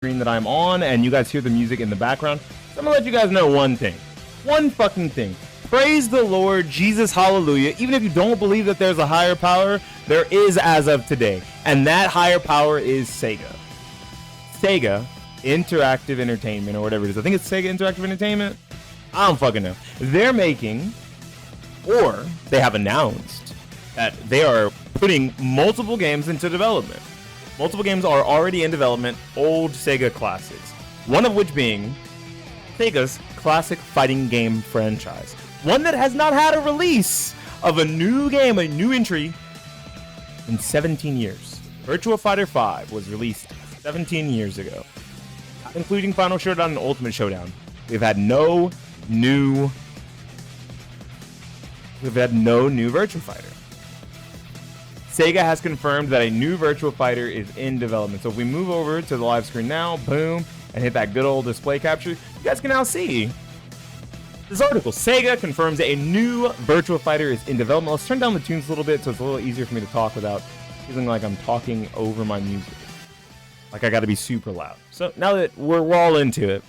screen that I'm on, and you guys hear the music in the background. So I'm gonna let you guys know one thing. One fucking thing. Praise the Lord, Jesus, hallelujah. Even if you don't believe that there's a higher power, there is as of today. And that higher power is Sega. Sega Interactive Entertainment, or whatever it is. I think it's Sega Interactive Entertainment. I don't fucking know. They're making, or they have announced, that they are putting multiple games into development. Multiple games are already in development, old Sega classics. One of which being Sega's classic fighting game franchise. One that has not had a release of a new game, a new entry, in 17 years. Virtua Fighter 5 was released 17 years ago. Not including Final Showdown and Ultimate Showdown. We've had no new Virtua Fighter. Sega has confirmed that a new Virtua Fighter is in development. So if we move over to the live screen now, boom, and hit that good old display capture, you guys can now see this article. Sega confirms a new Virtua Fighter is in development. Let's turn down the tunes a little bit so it's a little easier for me to talk without feeling like I'm talking over my music. Like I gotta be super loud. So now that we're all into it,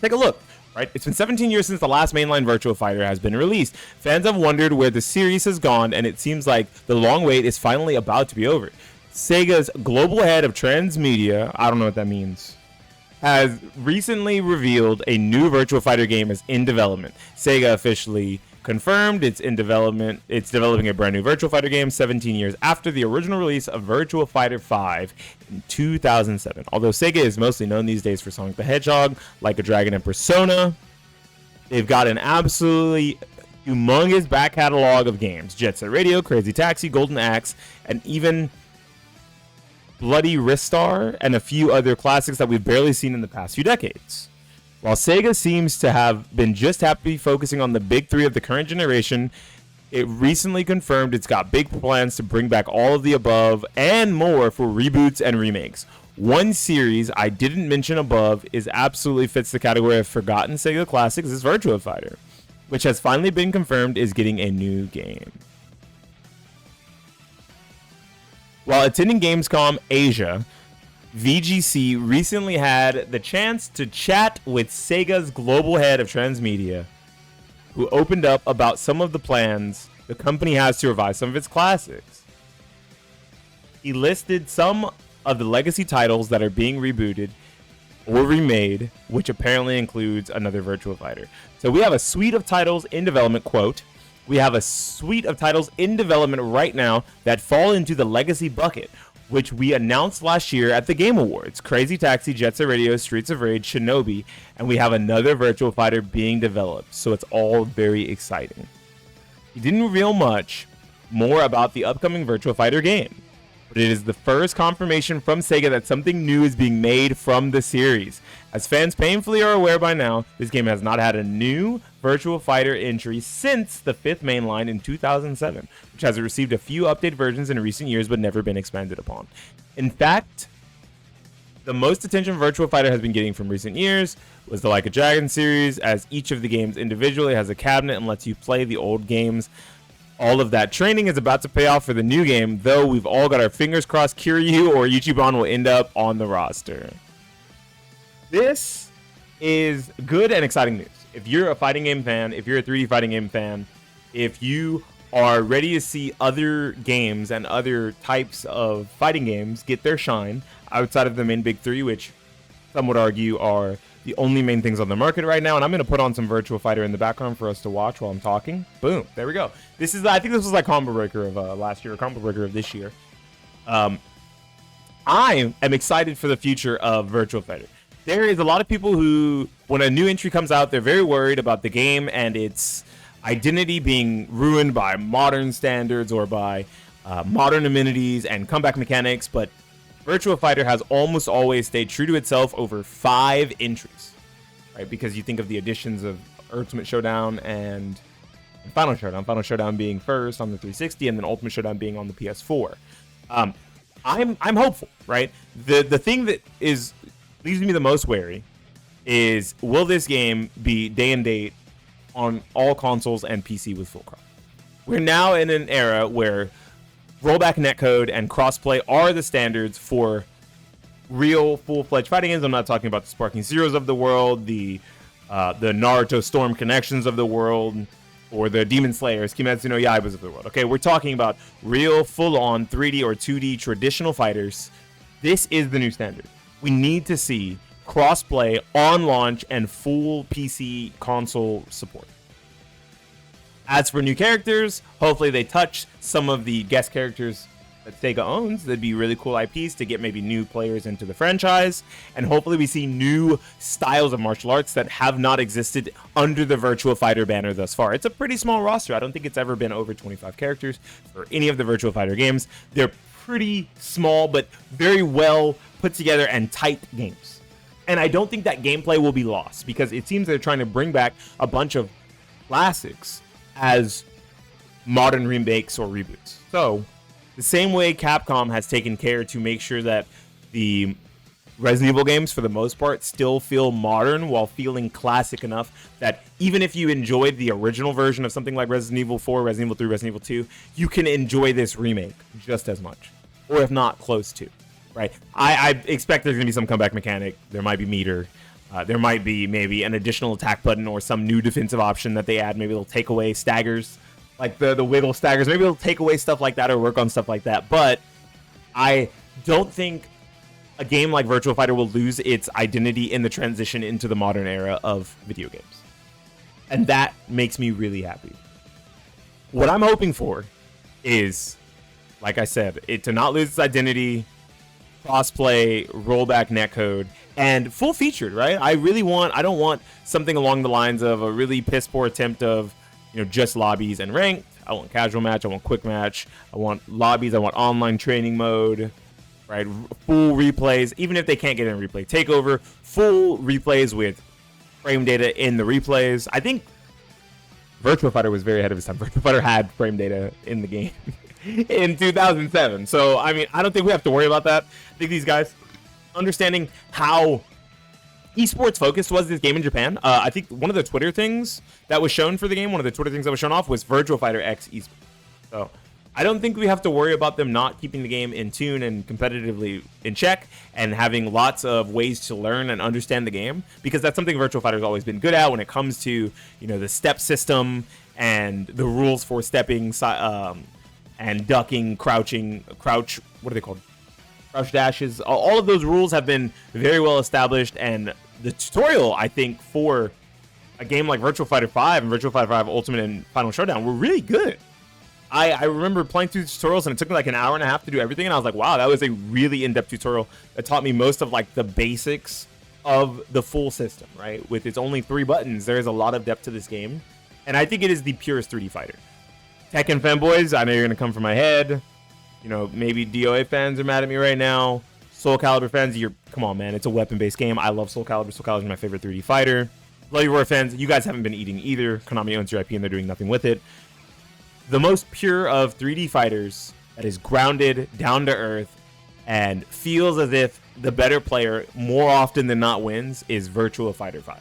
take a look. Right? It's been 17 years since the last mainline Virtua Fighter has been released. Fans have wondered where the series has gone, and it seems like the long wait is finally about to be over. Sega's global head of transmedia, I don't know what that means, has recently revealed a new Virtua Fighter game is in development. Sega officially confirmed it's in development. It's developing a brand new Virtua Fighter game 17 years after the original release of Virtua Fighter 5 in 2007. Although Sega is mostly known these days for Sonic the Hedgehog, Like a Dragon, and Persona, they've got an absolutely humongous back catalog of games. Jet Set Radio, Crazy Taxi, Golden Axe, and even Bloody Ristar, and a few other classics that we've barely seen in the past few decades. While Sega seems to have been just happy focusing on the big three of the current generation, it recently confirmed it's got big plans to bring back all of the above and more for reboots and remakes. One series I didn't mention above is absolutely fits the category of forgotten Sega classics is Virtua Fighter, which has finally been confirmed is getting a new game. While attending Gamescom Asia, VGC recently had the chance to chat with Sega's global head of transmedia, who opened up about some of the plans the company has to revive some of its classics. He listed some of the legacy titles that are being rebooted or remade, which apparently includes another Virtua Fighter. So we have a suite of titles in development, quote, we have a suite of titles in development right now that fall into the legacy bucket, which we announced last year at the Game Awards. Crazy Taxi, Jet Set Radio, Streets of Rage, Shinobi, and we have another Virtua Fighter being developed, so it's all very exciting. He didn't reveal much more about the upcoming Virtua Fighter game, but it is the first confirmation from Sega that something new is being made from the series. As fans painfully are aware by now, this game has not had a new Virtua Fighter entry since the 5th mainline in 2007, which has received a few updated versions in recent years but never been expanded upon. In fact, the most attention Virtua Fighter has been getting from recent years was the Like a Dragon series, as each of the games individually has a cabinet and lets you play the old games. All of that training is about to pay off for the new game, though we've all got our fingers crossed Kiryu or Ichiban will end up on the roster. This is good and exciting news. If you're a fighting game fan, if you're a 3D fighting game fan, if you are ready to see other games and other types of fighting games get their shine outside of the main big three, which some would argue are the only main things on the market right now, and I'm going to put on some Virtua Fighter in the background for us to watch while I'm talking. Boom, there we go. This is, I think this was like Combo Breaker of last year, or Combo Breaker of this year. I am excited for the future of Virtua Fighter. There is a lot of people who, when a new entry comes out, they're very worried about the game and its identity being ruined by modern standards or by modern amenities and comeback mechanics, but Virtua Fighter has almost always stayed true to itself over 5 entries, right? Because you think of the additions of Ultimate Showdown and Final Showdown. Final Showdown being first on the 360, and then Ultimate Showdown being on the PS4. I'm hopeful, right? The thing that leaves me the most wary is, will this game be day and date on all consoles and PC with full cross? We're now in an era where rollback netcode and crossplay are the standards for real full-fledged fighting games. I'm not talking about the Sparking Zeros of the world, the Naruto Storm Connections of the world, or the Demon Slayers, Kimetsu no Yaibas of the world. Okay, we're talking about real full-on 3D or 2D traditional fighters. This is the new standard. We need to see cross-play on launch and full PC console support. As for new characters, hopefully they touch some of the guest characters that Sega owns. That'd be really cool IPs to get maybe new players into the franchise. And hopefully we see new styles of martial arts that have not existed under the Virtua Fighter banner thus far. It's a pretty small roster. I don't think it's ever been over 25 characters for any of the Virtua Fighter games. They're pretty small, but very well put together and tight games. And I don't think that gameplay will be lost, because it seems they're trying to bring back a bunch of classics as modern remakes or reboots. So the same way Capcom has taken care to make sure that the Resident Evil games, for the most part, still feel modern while feeling classic enough that even if you enjoyed the original version of something like Resident Evil 4, Resident Evil 3, Resident Evil 2, you can enjoy this remake just as much, or if not close to, right? I expect there's going to be some comeback mechanic. There might be meter. There might be maybe an additional attack button or some new defensive option that they add. Maybe they'll take away staggers, like the wiggle staggers. Maybe they'll take away stuff like that or work on stuff like that. But I don't think a game like Virtua Fighter will lose its identity in the transition into the modern era of video games. And that makes me really happy. What I'm hoping for is, like I said, it to not lose its identity, crossplay, rollback netcode, and full featured, right? I don't want something along the lines of a really piss poor attempt of, just lobbies and ranked. I want casual match, I want quick match, I want lobbies, I want online training mode, right? Full replays, even if they can't get in replay takeover, full replays with frame data in the replays. I think Virtua Fighter was very ahead of its time. Virtua Fighter had frame data in the game in 2007. So, I don't think we have to worry about that. I think these guys, understanding how esports focused was this game in Japan. I think one of the Twitter things that was shown for the game, one of the Twitter things that was shown off was Virtua Fighter X esports. So I don't think we have to worry about them not keeping the game in tune and competitively in check and having lots of ways to learn and understand the game, because that's something Virtua Fighter has always been good at when it comes to, the step system and the rules for stepping and ducking, crouch, what are they called? Crouch dashes. All of those rules have been very well established, and the tutorial, I think, for a game like Virtua Fighter 5 and Virtua Fighter 5 Ultimate and Final Showdown were really good. I remember playing through the tutorials, and it took me like an hour and a half to do everything, and I was like, wow, that was a really in-depth tutorial that taught me most of like the basics of the full system, right? With its only 3 buttons, there is a lot of depth to this game, and I think it is the purest 3D fighter. Tekken fanboys, I know you're going to come for my head. Maybe DOA fans are mad at me right now. Soul Calibur fans, come on, man. It's a weapon-based game. I love Soul Calibur. Soul Calibur is my favorite 3D fighter. Bloody Roar fans, you guys haven't been eating either. Konami owns your IP and they're doing nothing with it. The most pure of 3D fighters that is grounded, down to earth, and feels as if the better player more often than not wins is Virtua Fighter 5.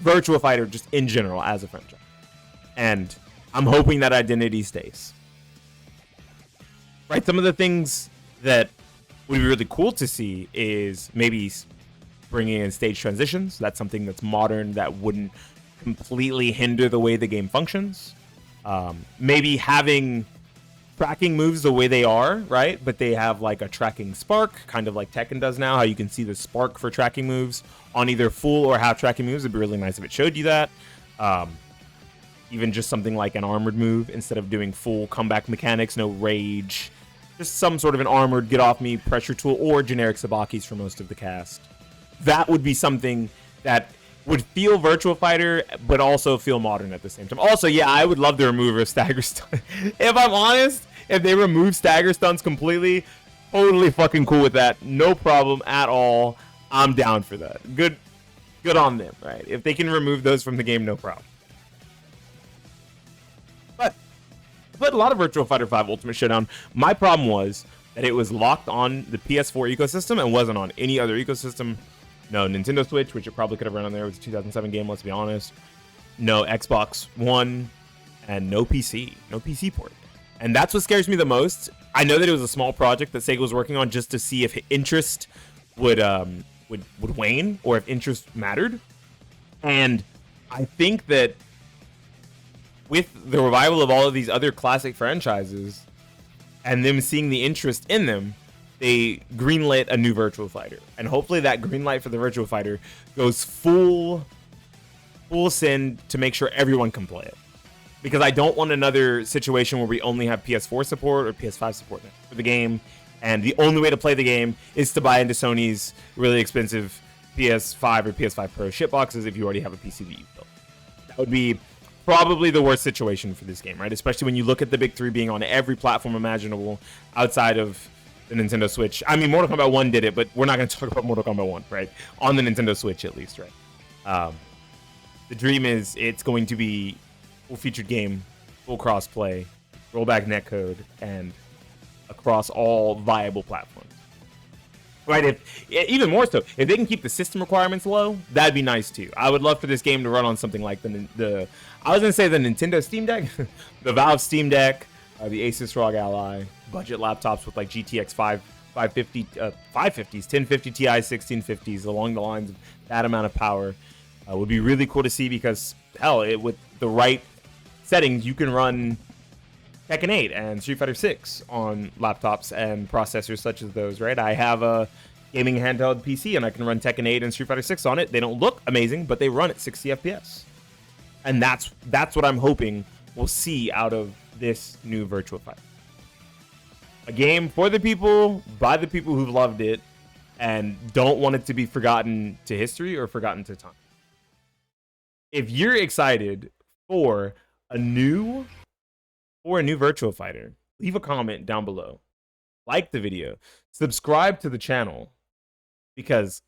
Virtua Fighter just in general as a franchise. And I'm hoping that identity stays. Right, some of the things that would be really cool to see is maybe bringing in stage transitions. That's something that's modern that wouldn't completely hinder the way the game functions. Maybe having tracking moves the way they are, right? But they have like a tracking spark, kind of like Tekken does now, how you can see the spark for tracking moves on either full or half tracking moves. It'd be really nice if it showed you that. Even just something like an armored move instead of doing full comeback mechanics, no rage. Just some sort of an armored get off me pressure tool or generic Sabakis for most of the cast. That would be something that would feel Virtua Fighter, but also feel modern at the same time. Also, yeah, I would love to remove a stagger stun. If I'm honest, if they remove stagger stuns completely, totally fucking cool with that. No problem at all. I'm down for that. Good on them, right? If they can remove those from the game, no problem. But I played a lot of Virtua Fighter 5 Ultimate Showdown. My problem was that it was locked on the PS4 ecosystem and wasn't on any other ecosystem. No Nintendo Switch, which it probably could have run on there. It was a 2007 game, let's be honest. No Xbox One, and no PC. No PC port. And that's what scares me the most. I know that it was a small project that Sega was working on just to see if interest would wane, or if interest mattered. And I think that with the revival of all of these other classic franchises and them seeing the interest in them, they greenlit a new Virtua Fighter. And hopefully that greenlight for the Virtua Fighter goes full send to make sure everyone can play it. Because I don't want another situation where we only have PS4 support or PS5 support for the game, and the only way to play the game is to buy into Sony's really expensive PS5 or PS5 Pro ship boxes if you already have a PC that you built. That would be probably the worst situation for this game, right? Especially when you look at the big three being on every platform imaginable outside of the Nintendo Switch. I mean, Mortal Kombat 1 did it, but we're not going to talk about Mortal Kombat 1, right? On the Nintendo Switch, at least, right? The dream is it's going to be full featured game, full crossplay, rollback netcode, and across all viable platforms. Right? If even more so, if they can keep the system requirements low, that'd be nice too. I would love for this game to run on something like the I was gonna say the Nintendo Steam Deck, the Valve Steam Deck, the Asus ROG Ally, budget laptops with like GTX 550, 550s, 1050 Ti, 1650s, along the lines of that amount of power. Would be really cool to see, because hell, with the right settings, you can run Tekken 8 and Street Fighter 6 on laptops and processors such as those, right? I have a gaming handheld PC and I can run Tekken 8 and Street Fighter 6 on it. They don't look amazing, but they run at 60 FPS. And that's what I'm hoping we'll see out of this new Virtua Fighter. A game for the people, by the people who've loved it, and don't want it to be forgotten to history or forgotten to time. If you're excited for a new Virtua Fighter, leave a comment down below. Like the video. Subscribe to the channel. Because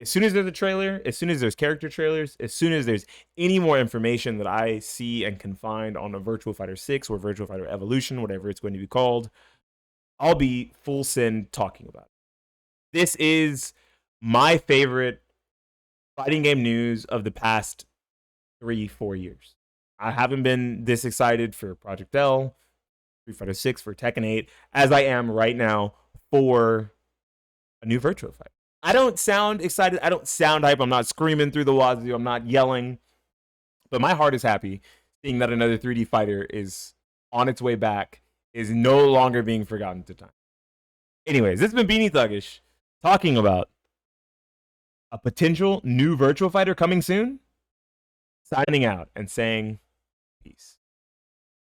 as soon as there's a trailer, as soon as there's character trailers, as soon as there's any more information that I see and can find on a Virtua Fighter 6 or Virtua Fighter Evolution, whatever it's going to be called, I'll be full send talking about it. This is my favorite fighting game news of the past 3-4 years. I haven't been this excited for Project L, Street Fighter 6, for Tekken 8 as I am right now for a new Virtua Fighter. I don't sound excited. I don't sound hype. I'm not screaming through the wazoo. I'm not yelling. But my heart is happy seeing that another 3D fighter is on its way back, is no longer being forgotten to time. Anyways, this has been Beanie Thuggish talking about a potential new Virtua Fighter coming soon. Signing out and saying peace.